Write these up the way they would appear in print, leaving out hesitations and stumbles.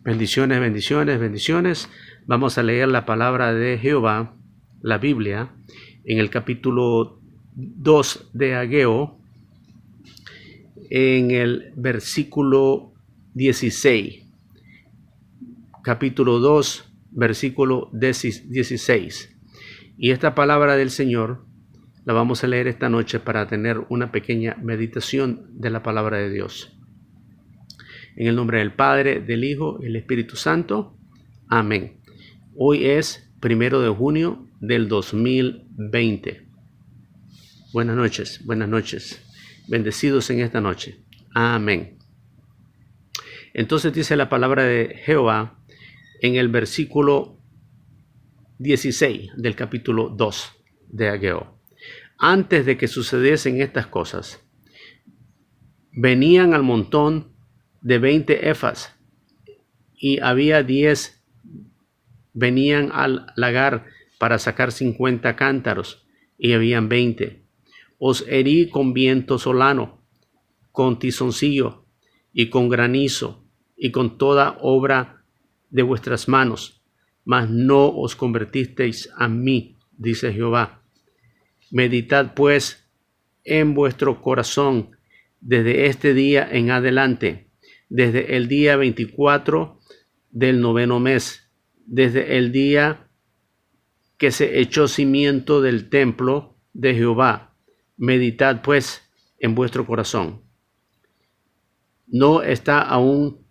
Bendiciones, bendiciones, bendiciones. Vamos a leer la palabra de Jehová, la Biblia, en el capítulo 2 de Ageo, en el versículo 16. Capítulo 2, versículo 16. Y esta palabra del Señor la vamos a leer esta noche para tener una pequeña meditación de la palabra de Dios. En el nombre del Padre, del Hijo y del Espíritu Santo. Amén. Hoy es 1 de junio del 2020. Buenas noches, buenas noches. Bendecidos en esta noche. Amén. Entonces dice la palabra de Jehová en el versículo 16 del capítulo 2 de Ageo. Antes de que sucediesen estas cosas, venían al montón de 20 efas, y había 10 venían al lagar para sacar 50 cántaros, y habían 20. Os herí con viento solano, con tizoncillo, y con granizo, y con toda obra de vuestras manos, mas no os convertisteis a mí, dice Jehová. Meditad pues en vuestro corazón desde este día en adelante, desde el día 24 del 9º mes, desde el día que se echó cimiento del templo de Jehová. Meditad pues en vuestro corazón. ¿No está aún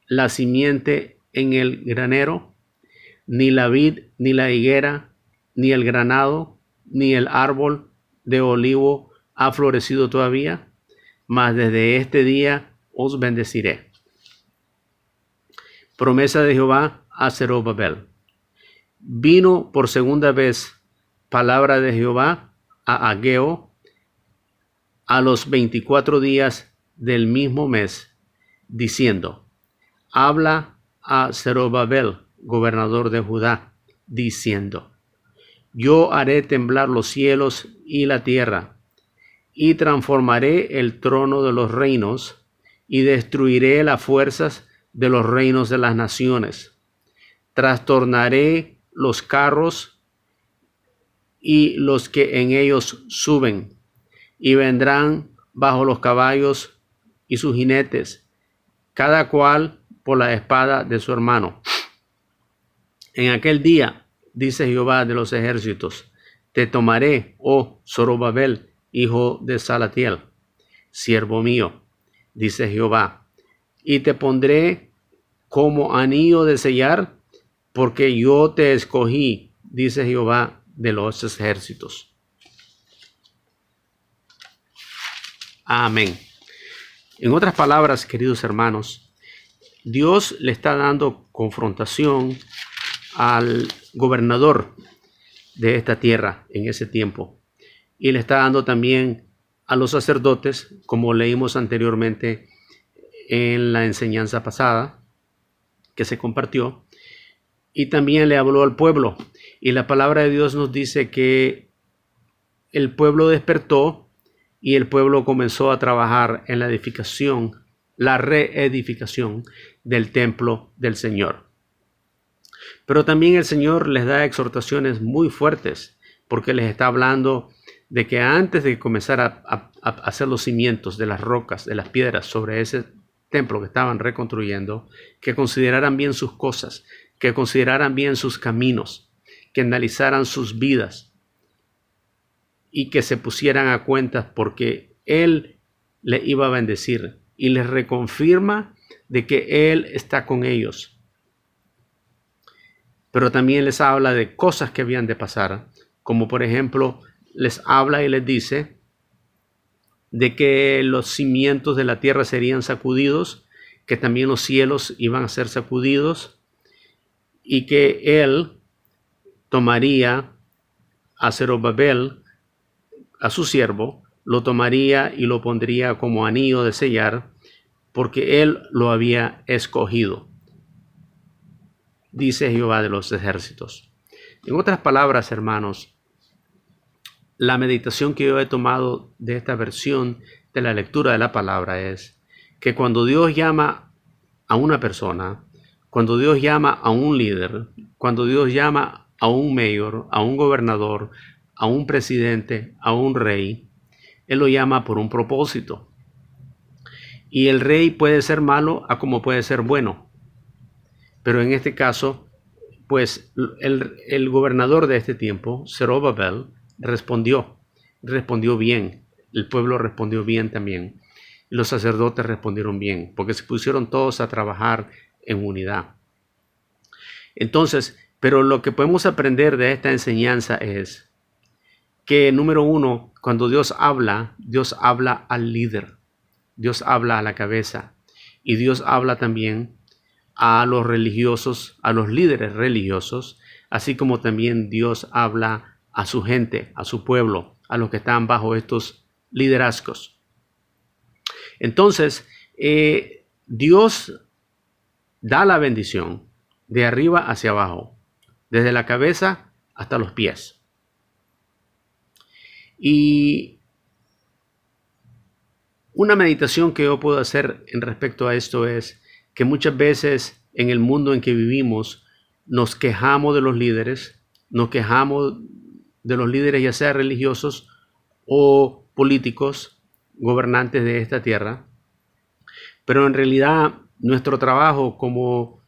la simiente en el granero? Ni la vid, ni la higuera, ni el granado, ni el árbol de olivo ha florecido todavía, mas desde este día os bendeciré. Promesa de Jehová a Zorobabel. Vino por segunda vez palabra de Jehová a Ageo a los 24 días del mismo mes, diciendo: habla a Zorobabel, gobernador de Judá, diciendo: yo haré temblar los cielos y la tierra, y transformaré el trono de los reinos, y destruiré las fuerzas de los reinos de las naciones. Trastornaré los carros y los que en ellos suben, y vendrán bajo los caballos y sus jinetes, cada cual por la espada de su hermano. En aquel día, dice Jehová de los ejércitos, te tomaré, oh Zorobabel, hijo de Salatiel, siervo mío, dice Jehová, y te pondré como anillo de sellar, porque yo te escogí, dice Jehová de los ejércitos. Amén. En otras palabras, queridos hermanos, Dios le está dando confrontación al gobernador de esta tierra en ese tiempo. Y le está dando también a los sacerdotes, como leímos anteriormente en la enseñanza pasada que se compartió. Y también le habló al pueblo. Y la palabra de Dios nos dice que el pueblo despertó y el pueblo comenzó a trabajar en la edificación, la reedificación del templo del Señor. Pero también el Señor les da exhortaciones muy fuertes, porque les está hablando de que antes de comenzar a hacer los cimientos de las rocas, de las piedras sobre ese templo que estaban reconstruyendo, que consideraran bien sus cosas, que consideraran bien sus caminos, que analizaran sus vidas y que se pusieran a cuentas, porque Él le iba a bendecir, y les reconfirma de que Él está con ellos. Pero también les habla de cosas que habían de pasar, como por ejemplo, les habla y les dice de que los cimientos de la tierra serían sacudidos, que también los cielos iban a ser sacudidos, y que Él tomaría a Zorobabel, a su siervo, lo tomaría y lo pondría como anillo de sellar, porque Él lo había escogido, dice Jehová de los ejércitos. En otras palabras, hermanos, la meditación que yo he tomado de esta versión de la lectura de la palabra es que cuando Dios llama a una persona, cuando Dios llama a un líder, cuando Dios llama a un mayor, a un gobernador, a un presidente, a un rey, Él lo llama por un propósito. Y el rey puede ser malo como puede ser bueno. Pero en este caso, pues el gobernador de este tiempo, Zorobabel, respondió bien. El pueblo respondió bien también. Y los sacerdotes respondieron bien, porque se pusieron todos a trabajar en unidad. Entonces, pero lo que podemos aprender de esta enseñanza es que, número uno, cuando Dios habla al líder. Dios habla a la cabeza. Y Dios habla también a los religiosos, a los líderes religiosos, así como también Dios habla a su gente, a su pueblo, a los que están bajo estos liderazgos. Entonces, Dios da la bendición de arriba hacia abajo, desde la cabeza hasta los pies. Y una meditación que yo puedo hacer en respecto a esto es que muchas veces en el mundo en que vivimos nos quejamos de los líderes, ya sea religiosos o políticos, gobernantes de esta tierra, pero en realidad nuestro trabajo como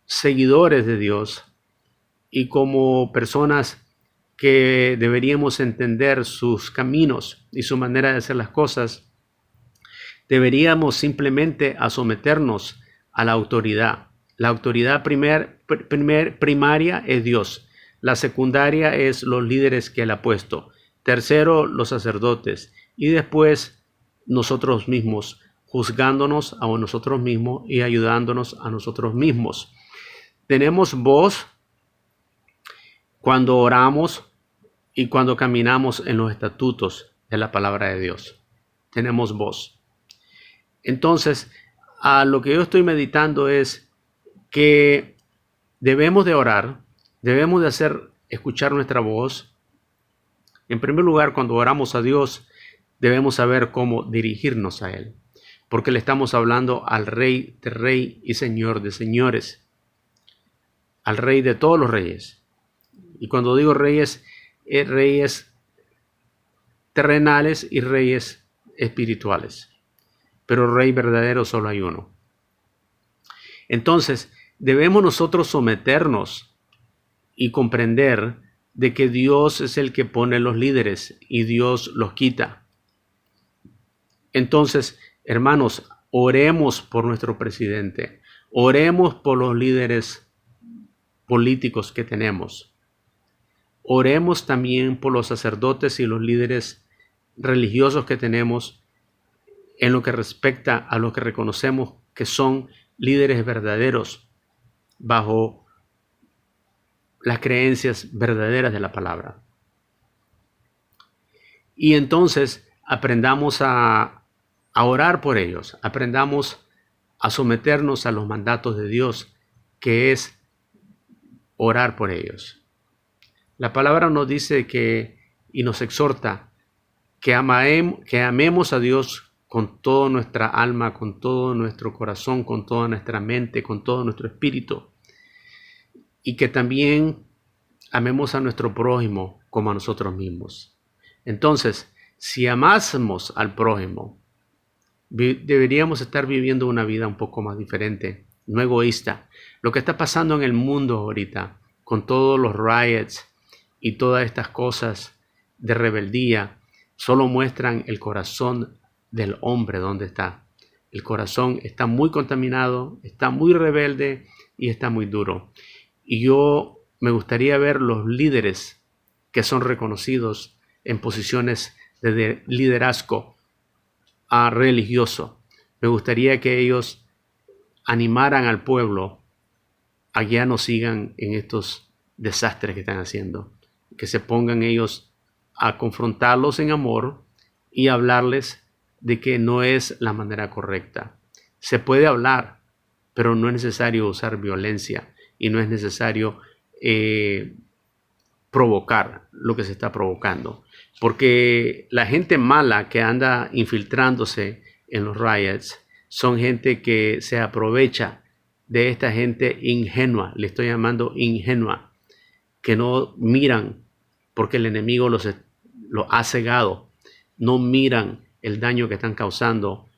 seguidores de Dios y como personas que deberíamos entender sus caminos y su manera de hacer las cosas, deberíamos simplemente someternos a la autoridad. La autoridad primaria es Dios. La secundaria es los líderes que Él ha puesto. Tercero, los sacerdotes. Y después nosotros mismos, juzgándonos a nosotros mismos y ayudándonos a nosotros mismos. Tenemos voz cuando oramos y cuando caminamos en los estatutos de la palabra de Dios. Tenemos voz. Entonces, a lo que yo estoy meditando es que debemos de orar, debemos de escuchar nuestra voz. En primer lugar, cuando oramos a Dios, debemos saber cómo dirigirnos a Él, porque le estamos hablando al Rey de Rey y Señor de Señores, al Rey de todos los reyes. Y cuando digo reyes, es reyes terrenales y reyes espirituales. Pero rey verdadero solo hay uno. Entonces, debemos nosotros someternos y comprender de que Dios es el que pone los líderes y Dios los quita. Entonces, hermanos, oremos por nuestro presidente, oremos por los líderes políticos que tenemos. Oremos también por los sacerdotes y los líderes religiosos que tenemos, en lo que respecta a lo que reconocemos que son líderes verdaderos bajo las creencias verdaderas de la palabra. Y entonces aprendamos a orar por ellos, aprendamos a someternos a los mandatos de Dios, que es orar por ellos. La palabra nos dice y nos exhorta que amemos a Dios con toda nuestra alma, con todo nuestro corazón, con toda nuestra mente, con todo nuestro espíritu. Y que también amemos a nuestro prójimo como a nosotros mismos. Entonces, si amásemos al prójimo, deberíamos estar viviendo una vida un poco más diferente, no egoísta. Lo que está pasando en el mundo ahorita, con todos los riots y todas estas cosas de rebeldía, solo muestran el corazón del hombre donde está. El corazón está muy contaminado, está muy rebelde y está muy duro. Y yo me gustaría ver los líderes que son reconocidos en posiciones de liderazgo religioso. Me gustaría que ellos animaran al pueblo a que ya no sigan en estos desastres que están haciendo. Que se pongan ellos a confrontarlos en amor y hablarles de que no es la manera correcta. Se puede hablar, pero no es necesario usar violencia y no es necesario provocar lo que se está provocando. Porque la gente mala que anda infiltrándose en los riots son gente que se aprovecha de esta gente ingenua, le estoy llamando ingenua, que no miran porque el enemigo los ha cegado, no miran el daño que están causando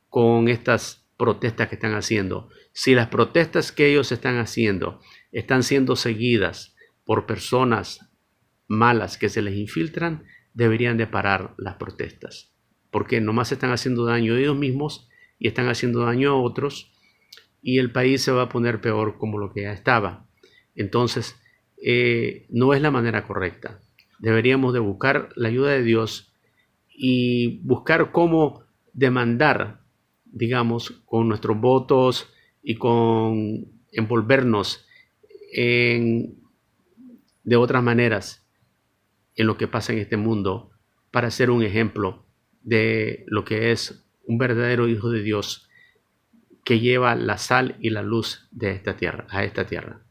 con estas protestas que están haciendo. Si las protestas que ellos están haciendo están siendo seguidas por personas malas que se les infiltran, deberían de parar las protestas, porque nomás están haciendo daño a ellos mismos y están haciendo daño a otros, y el país se va a poner peor como lo que ya estaba. Entonces, no es la manera correcta. Deberíamos de buscar la ayuda de Dios y buscar cómo demandar, digamos, con nuestros votos y con envolvernos de otras maneras en lo que pasa en este mundo, para ser un ejemplo de lo que es un verdadero hijo de Dios que lleva la sal y la luz de esta tierra, a esta tierra,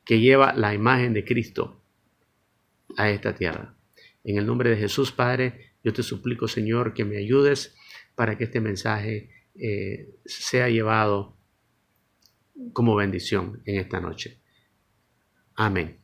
que lleva la imagen de Cristo a esta tierra. En el nombre de Jesús, Padre, yo te suplico, Señor, que me ayudes para que este mensaje sea llevado como bendición en esta noche. Amén.